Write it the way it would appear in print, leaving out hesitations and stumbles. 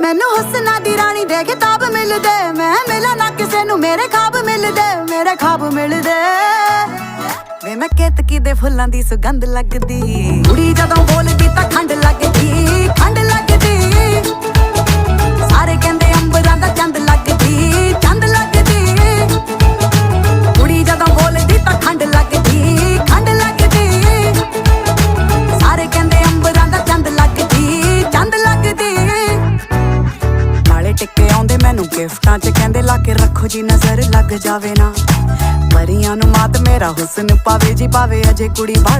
ਮੈਨੂੰ ਹੁਸਨਾ ਦੀ ਰਾਣੀ ਦੇ ਕਿਤਾਬ ਮਿਲਦੇ, ਮੈਂ ਮਿਲਾਂ ਨਾ ਕਿਸੇ ਨੂੰ ਮੇਰੇ ਖਾਬ ਮਿਲਦੇ, ਮੇਰੇ ਖਾਬ ਮਿਲਦੇ। ਵੇ ਮੈਂ ਕੇਤਕੀ ਦੇ ਫੁੱਲਾਂ ਦੀ ਸੁਗੰਧ ਲੱਗਦੀ, ਕੁੜੀ ਜਦੋਂ ਬੋਲਦੀ ਤਾਂ ਖੰਡ ਲੱਗਦੀ, ਖੰਡ ਲੱਗਦੀ। ਸਾਰੇ ਕਹਿੰਦੇ ਅੰਬਰਾਂ ਦਾ ਚੰਦ ਲੱਗਦੀ, ਚੰਦ ਲੱਗਦੀ। ਕੁੜੀ ਜਦੋਂ ਬੋਲਦੀ ਤਾਂ ਖੰਡ ਲੱਗਦੀ, ਖੰਡ ਲੱਗਦੀ। ਸਾਰੇ ਕਹਿੰਦੇ ਅੰਬਰਾਂ ਦਾ ਚੰਦ ਲੱਗਦੀ, ਚੰਦ ਲੱਗਦੀ। ਨਾਲੇ ਟਿੱਕੇ ਆਉਂਦੇ ਮੈਨੂੰ ਗਿਫਟਾਂ 'ਚ, ਕਹਿੰਦੇ ਲਾ ਕੇ ਰੱਖੋ ਜੀ ਨਜ਼ਰ ਲੱਗ ਜਾਵੇ ਨਾ। ਪਰੀਆਂ ਨੂੰ ਮਾਤ ਮੇਰਾ ਹੁਸਨ ਪਾਵੇ ਜੀ ਪਾਵੇ, ਅਜੇ ਕੁੜੀ ਬੜ